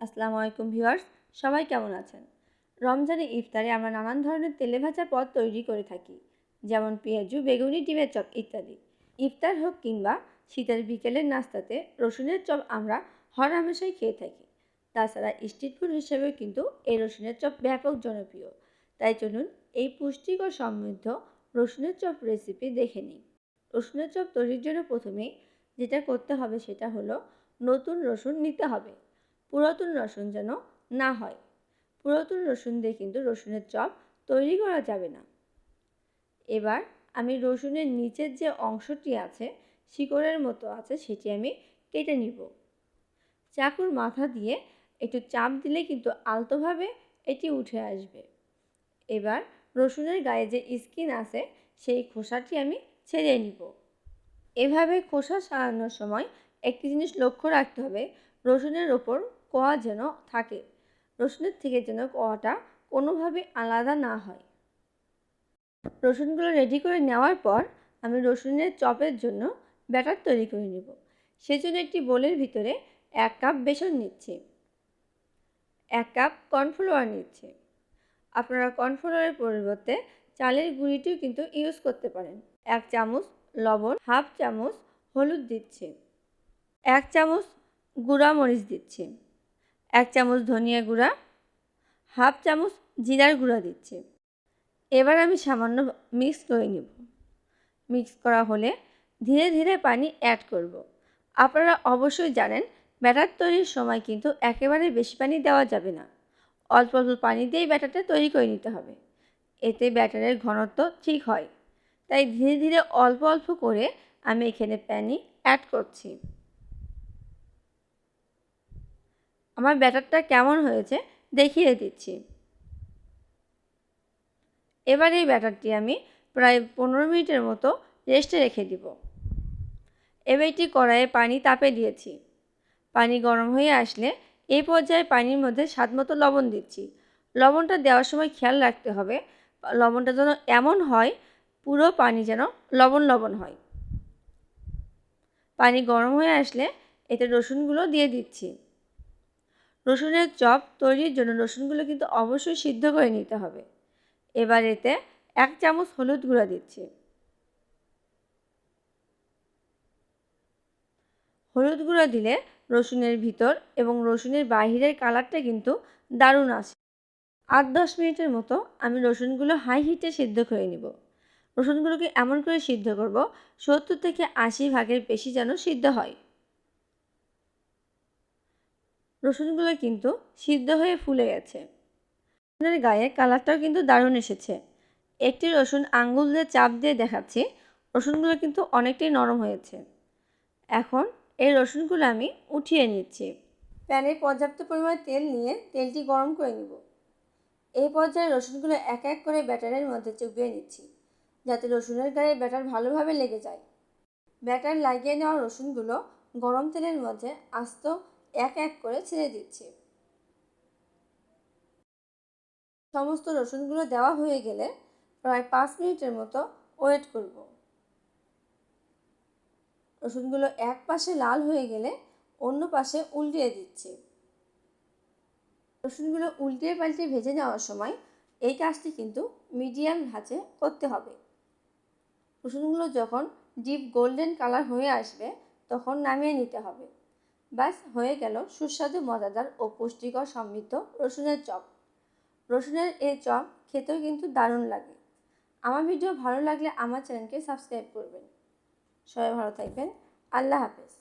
আসসালামু আলাইকুম ভিউয়ার্স, সবাই কেমন আছেন? রমজানে ইফতারে আমরা নানান ধরনের তেলে ভাজা পদ তৈরি করে থাকি, যেমন পেঁয়াজু, বেগুনি, ডিমের চপ ইত্যাদি। ইফতার হোক কিংবা শীতের বিকেলের নাস্তাতে রসুনের চপ আমরা হরহামেশাই খেয়ে থাকি। তাছাড়া স্ট্রিট ফুড হিসেবেও কিন্তু এই রসুনের চপ ব্যাপক জনপ্রিয়। তাই চলুন এই পুষ্টিকর সমৃদ্ধ রসুনের চপ রেসিপি দেখে নিই। রসুনের চপ তৈরির জন্য প্রথমেই যেটা করতে হবে সেটা হলো নতুন রসুন নিতে হবে। পুরাতন রসুন যেন না হয়। পুরাতন রসুন দিয়ে কিন্তু রসুনের চপ তৈরি করা যাবে না। এবার আমি রসুনের নিচের যে অংশটি আছে, শিকড়ের মতো আছে, সেটি আমি কেটে নিব। চাকুর মাথা দিয়ে একটু চাপ দিলে কিন্তু আলতোভাবে এটি উঠে আসবে। এবার রসুনের গায়ে যে স্কিন আছে সেই খোসাটি আমি ছেড়ে নিব। এভাবে খোসা ছাড়ানোর সময় একটি জিনিস লক্ষ্য রাখতে হবে, রসুনের ওপর কোয়া যেন থাকে, রসুনের থেকে যেন কোয়াটা কোনোভাবে আলাদা না হয়। রসুনগুলো রেডি করে নেওয়ার পর আমি রসুনের চপের জন্য ব্যাটার তৈরি করে নেব। সেজন্য একটি বোলের ভিতরে 1 কাপ বেসন নিচ্ছি, 1 কাপ কর্নফ্লাওয়ার নিচ্ছি। আপনারা কর্নফ্লাওয়ারের পরিবর্তে চালের গুঁড়িটিও কিন্তু ইউজ করতে পারেন। 1 চামচ লবণ, হাফ চামচ হলুদ দিচ্ছি, 1 চামচ গুঁড়া মরিচ দিচ্ছি, 1 চামচ ধনিয়া গুঁড়া, হাফ চামচ জিরার গুঁড়া দিচ্ছি। এবার আমি সামান্য মিক্স করে নেব। মিক্স করা হলে ধীরে ধীরে পানি অ্যাড করব। আপনারা অবশ্যই জানেন ব্যাটার তৈরির সময় কিন্তু একেবারে বেশি পানি দেওয়া যাবে না, অল্প অল্প পানি দিয়েই ব্যাটারটা তৈরি করে নিতে হবে, এতে ব্যাটারের ঘনত্ব ঠিক হয়। তাই ধীরে ধীরে অল্প অল্প করে আমি এখানে পানি অ্যাড করছি। আমার ব্যাটারটা কেমন হয়েছে দেখিয়ে দিচ্ছি। এবার এই ব্যাটারটি আমি প্রায় 15 মিনিটের মতো রেস্টে রেখে দিব। এবার এটি কড়াইয়ে পানি তাপে দিয়েছি। পানি গরম হয়ে আসলে এই পর্যায়ে পানির মধ্যে স্বাদমতো লবণ দিচ্ছি। লবণটা দেওয়ার সময় খেয়াল রাখতে হবে লবণটা যেন এমন হয় পুরো পানি যেন লবণ লবণ হয়। পানি গরম হয়ে আসলে এতে রসুনগুলো দিয়ে দিচ্ছি। রসুনের চপ তৈরির জন্য রসুনগুলো কিন্তু অবশ্যই সিদ্ধ করে নিতে হবে। এবার এতে 1 চামচ হলুদ গুঁড়া দিচ্ছি। হলুদ গুঁড়া দিলে রসুনের ভিতর এবং রসুনের বাহিরের কালারটা কিন্তু দারুণ আসে। 8-10 মিনিটের মতো আমি রসুনগুলো হাই হিটে সিদ্ধ করে নিব। রসুনগুলোকে এমন করে সিদ্ধ করব 70 থেকে 80 ভাগের বেশি যেন সিদ্ধ হয়। রসুনগুলো কিন্তু সিদ্ধ হয়ে ফুলে গেছে। রসুনের গায়ে কালারটাও কিন্তু দারুণ এসেছে। একটি রসুন আঙ্গুল দিয়ে চাপ দিয়ে দেখাচ্ছি, রসুনগুলো কিন্তু অনেকটাই নরম হয়েছে। এখন এই রসুনগুলো আমি উঠিয়ে নিচ্ছি। প্যানে পর্যাপ্ত পরিমাণে তেল নিয়ে তেলটি গরম করে নেব। এই পর্যায়ে রসুনগুলো এক এক করে ব্যাটারের মধ্যে চুবিয়ে নিচ্ছি, যাতে রসুনের গায়ে ব্যাটার ভালোভাবে লেগে যায়। ব্যাটার লাগিয়ে নেওয়া রসুনগুলো গরম তেলের মধ্যে আস্ত এক এক করে ছেড়ে দিচ্ছি। সমস্ত রসুনগুলো দেওয়া হয়ে গেলে প্রায় 5 মিনিটের মতো ওয়েট করব। রসুনগুলো এক পাশে লাল হয়ে গেলে অন্য পাশে উল্টিয়ে দিচ্ছি। রসুনগুলো উল্টিয়ে পাল্টে ভেজে নেওয়ার সময় এই কাজটি কিন্তু মিডিয়াম আঁচে করতে হবে। রসুনগুলো যখন ডিপ গোল্ডেন কালার হয়ে আসবে তখন নামিয়ে নিতে হবে। ব্যাস হয়ে গেল সুস্বাদু, মজাদার ও পুষ্টিকর সমৃদ্ধ রসুনের চপ। রসুনের এই চপ খেতেও কিন্তু দারুণ লাগে। আমার ভিডিও ভালো লাগলে আমার চ্যানেলকে সাবস্ক্রাইব করবেন। সবাই ভালো থাকবেন। আল্লাহ হাফেজ।